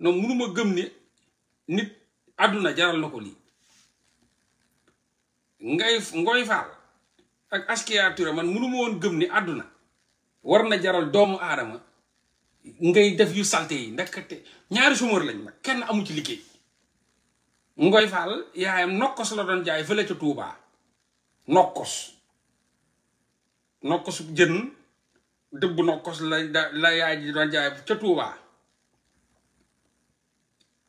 non munuma gëm ni nit àdduna jaral na ko lii Ngoy Fall ak Askia Touré man munuma woon gëm ni àdduna war na jaral doomu aadama ngay def yu salte yi ndekete ñaari chômeur lañ nag kenn amu ci liggéey Ngoy Fall yaayam nokkos la doon jaay fële ca Touba nokkos jën dëbb nokkos la yaay ji doon jaay ca Touba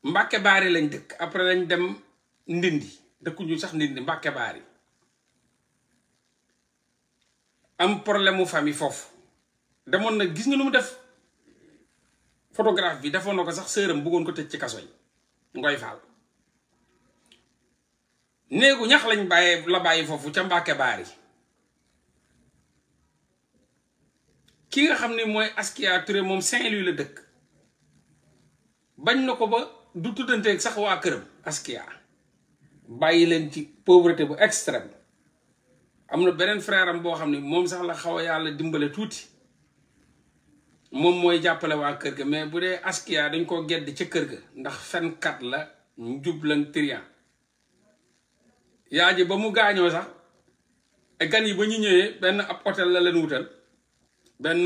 Mbàkke Baari lañ dëkk après lañ dem Ndindi dëkkuñu sax Ndindi Mbàkke Baari am problème mu famille foofu demoon na gis nga nu mu def photographe bi defoon na ko sax sëram bëggoon ko tëj ci kaso yi Ngoy Fall néegu ñax lañ bàyyi foofu ca Mbàkke Baari ki nga xam ne mooy Askia Touré moom Saint-Louis la dëkk bañ na ko ba du tuddanteeg sax waa këram Askia bàyyi leen ci pauvreté bu extrême am na beneen frère am boo xam ne moom sax la xaw a yàlla dimbale tuuti moom mooy jàppale waa kër ga mais bu dee Askia dañ koo gedd ca kër ga ndax fenkat la njublan trian yaa ji ba mu gaañoo sax gan yi ba ñu ñëwee benn ab hôtel la leen wutal benn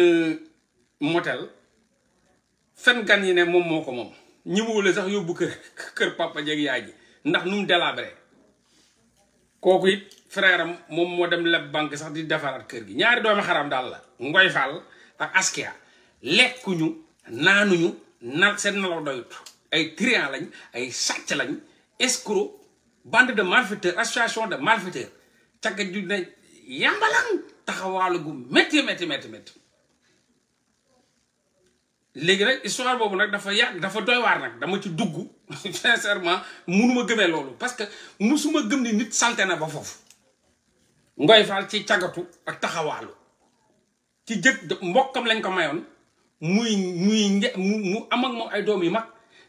motel fen gan yi ne moom moo ko moom ñi wóole sax yóbbu kër papa jeeg yaay ji ndax nu mu délabré kooku it frère am moom moo dem leb banque sax di defaraat kër gi ñaari doomi xaram daal la Ngoy Fall ak Askia lekkuñu naanuñu seen nalaw doyut ay trian lañ ay sàcc lañ escroc bande de malfaiteurs association de malfaiteurs cagga ju ne yambalan taxawaalu gu métti léegi nag histoire boobu nag dafa yàgg dafa doy waar nag dama ci dugg sincèrement munuma gëmee loolu parce que musuma gëm ni nit salte na ba foofu Ngoy Fall ci cagatu ak taxawaalu ci mbokkam lañ ko mayoon mu am ak moom ay doom yu mag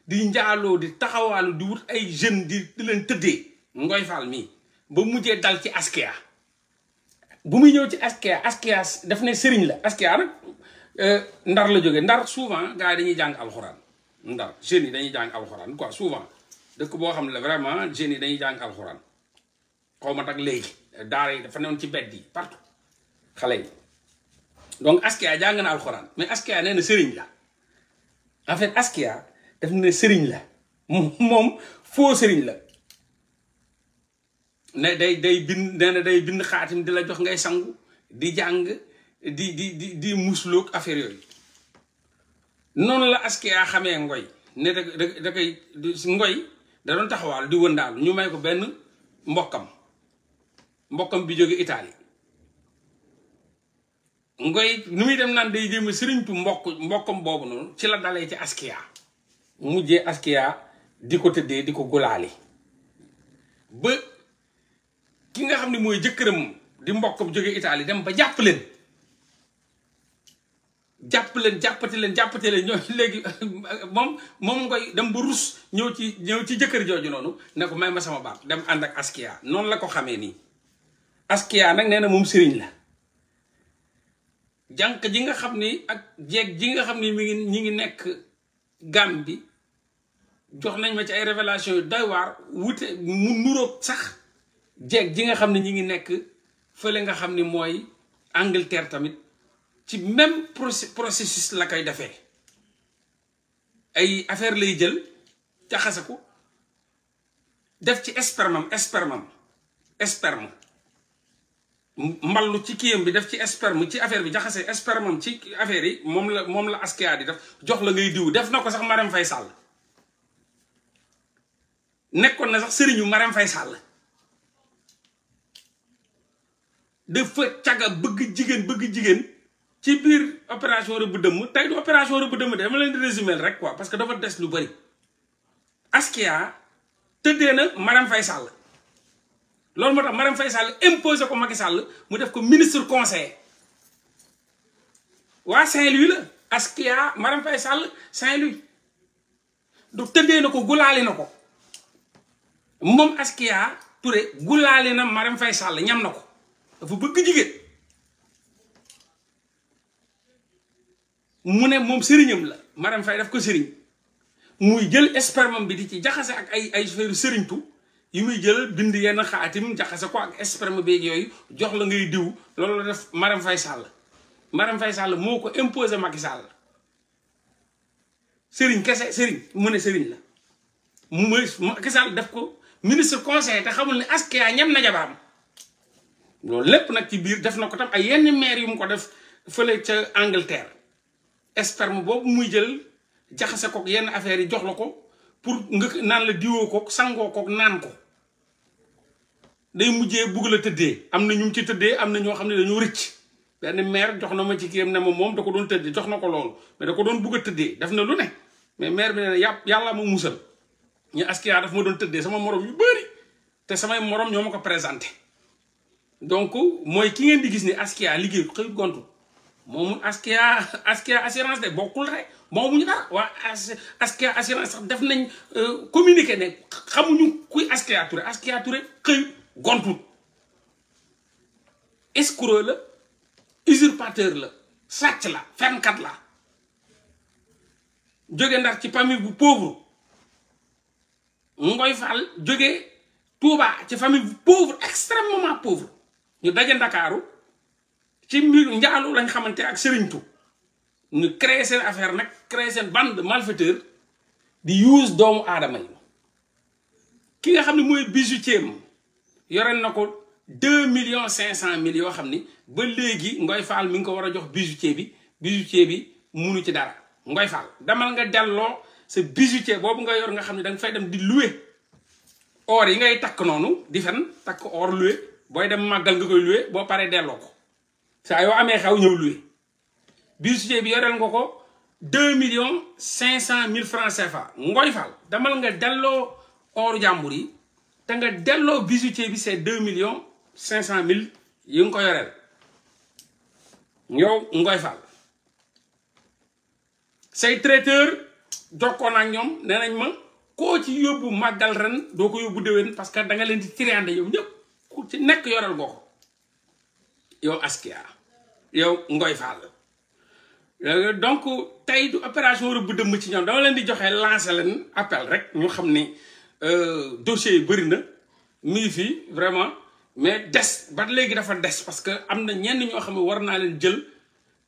di njaaloo di taxawaalu di wut ay jeunes di leen tëddee Ngoy Fall mii ba mujjee dal ci Askia bu muy ñëw ci Askia daf ne sëriñ la Askia nag ndar la jógee ndar souvent gars yi dañuy jàng alxuraan ndar jeunes yi dañuy jàng alxuraan quoi souvent dëkk boo xam ne vraiment jeunes yi dañuy jàng alxuraan xaw ma nag léegi daara yi dafa newoon ci bedd yi partout xale yi donc Askia jàng na alxuraan mais Askia nee na sëriñ la en fait Askia daf ne sëriñ la moom faux sëriñ la ne day bind nee na day bind xaatim di la jox ngay sangu di jàng di musloog affaire yooyu noonu la Askia xamee Ngoy ne da koy Ngoy da doon taxawaal di wëndaalu ñu may ko benn mbokkam bi jóge Italie Ngoy nu muy dem naan day jéem a sëriñtu mbokkam boobu noonu ci la dalee ci Askia mujjee Askia di ko tëddee di ko gulaali ba ki nga xam ne mooy jëkkëram di mbokkam jóge Italie dem ba jàppati leen ñoo léegi moom Ngoy dem ba rus ñëw ci jëkkër jooju noonu ne ko may ma sama baat dem ànd ak Askia noonu la ko xamee nii Askia nag nee na moom sëriñ la jànq ji nga xam ni ak jeeg ji nga xam ni ñi ngi nekk Gàmbi jox nañ ma ci ay révélation yu doy waar wute mu nuroog sax jeeg ji nga xam ne ñi ngi nekk fële nga xam ni mooy Angleterre tamit ci même processus la koy defee ay affaire lay jël jaxase ko def ci sperme mballu ci kiyam bi def ci sperme ci affaire bi jaxase sperme ci affaire yi moom la Askia di def jox la ngay diw def na ko sax Marème Faye Sall nekkoon na sax sëriñu Marème Faye Sall dafa caga bëgg jigéen ci biir opération rëbb dëmm tey du opération rëbb dëmm de dama leen di résumer rek quoi parce que dafa des lu bari Askia tëddee na Marème Faye Sall loolu moo tax Marème Faye Sall imposé ko Macky Sall mu def ko ministre conseiller waa Saint-Louis la Askia Marème Faye Sall Saint-Louis du tëddee na ko gulaali na ko moom Askia Touré gulaali na Marème Faye Sall ñam na ko dafa bëgg jigéen mu ne moom sëriñam la Marème Faye daf ko sëriñ muy jël sperme bi di ci jaxase ak ay feeru sëriñtu yi muy jël bind yenn xaatim jaxase ko ak sperme beeg yooyu jox la ngay diw loolu la def Marème Faye Sall Marème Faye Sall moo ko imposé Macky Sall sëriñ kese sëriñ mu ne sëriñ la mu Macky Sall def ko ministre conseil te xamul ne Askia ñam na jabaram loolu lépp nag ci biir def na ko tam ay yenn maire yu mu ko def fële ca Angleterre sperme boobu muy jël jaxase kook yenn affaires yi jox la ko pour nga naan la diwoo kook sangoo kook naan ko day mujjee bugg la tëddee am na ñu ci tëddee am na ñoo xam ne dañoo rëcc benn maire jox na ma ci kiyam ne ma moom da ko doon tëddee jox na ko loolu mais da ko doon bugg a tëddee def na lu ne mais maire bi ne yàlla ma musal ñu Askia daf ma doon tëddee sama morom yu bëri te samay morom ñoo ma ko présenté donc mooy ki ngeen di gis ni Askia liggéey xëy gontu moomu Askia assurance de bokkul rek moomuñu dara waa Askia assurance sax def nañ communiqué ne xamuñu kuy Askia Touré xëy gontu escroc la usurpateur la sàcc la fenkat la jóge Ndar ci famille bu pauvre Ngoy Fall jóge Touba ci famille bu pauvre extrêmement pauvre ñu daje Ndakaaru ci mbiru njaalu lañ xamante ak sëriñtu ñu créé seen affaire nag créé seen bande de malfaiteurs di use doomu aadama yi ki nga xam ne mooy bijoutier yoreen na ko 2,5 millions yoo xam ni ba léegi Ngoy Fall mi ngi ko war a jox bijoutier bi munu ci dara Ngoy Fall demal nga delloo sa bijoutier boobu nga yor nga xam ne danga fay dem di louer or yi ngay takk noonu di fen takk or louer booy dem màggal nga koy louer boo paree delloo ko saa yoo amee xew ñëw louer bijoutier bi yoreel nga ko 2,5 millions francs CFA Ngoy Fall demal nga delloo oru jàmbur yi te nga delloo bijoutier bi c'est 2,5 millions yi nga ko yoreel yow Ngoy Fall say traiteur jokkoon ak ñoom nee nañ ma koo ci yóbbu màggal ren doo ko yóbbu déwén parce que da nga leen di tirande yow ñëpp ku ci nekk yoreel nga ko yow Askia yow Ngoy Fall donc tey du opération rëbb dëmm ci ñoom dama leen di joxe lancer leen appel rek ñu xam ni dossier yi bëri na mi ngi fii vraiment mais des ba léegi dafa des parce que am na ñenn ñoo xam ne war naa leen jël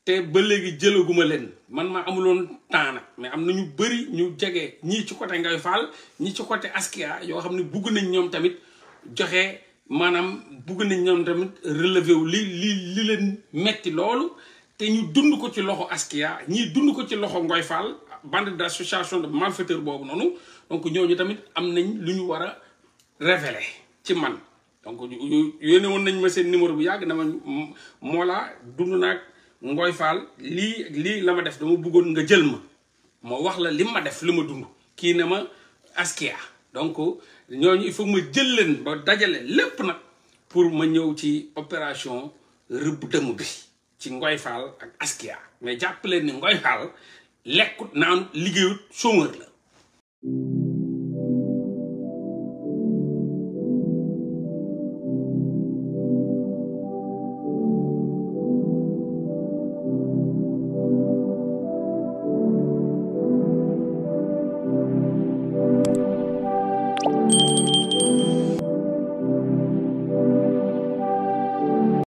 te ba léegi jëlaguma leen man maa amuloon temps nag mais am na ñu bëri ñu jege ñii ci côté Ngoy Fall ñii ci côté Askia yoo xam ne bugg nañ ñoom tamit joxe maanaam bugg nañ ñoom tamit relevé wu li leen metti loolu te ñu dund ko ci loxo Askia ñii dund ko ci loxo Ngoy Fall bande d'association de malfaiteurs boobu noonu donc ñooñu tamit am nañ lu ñu war a révéler ci man donc yónnee woon nañ ma seen numéro bu yàgg dama Mollah dund naag Ngoy Fall lii la ma def dama bëggoon nga jël ma wax la li ma def li ma dund kii ne ma Askia donc ñooñu il faut ma jël leen ba dajale lépp nag pour ma ñëw ci opération rëbb dëmm bi ci Ngoy Fall ak Askia mais jàpp leen ni Ngoy Fall lekkut naan liggéeyut chômeur la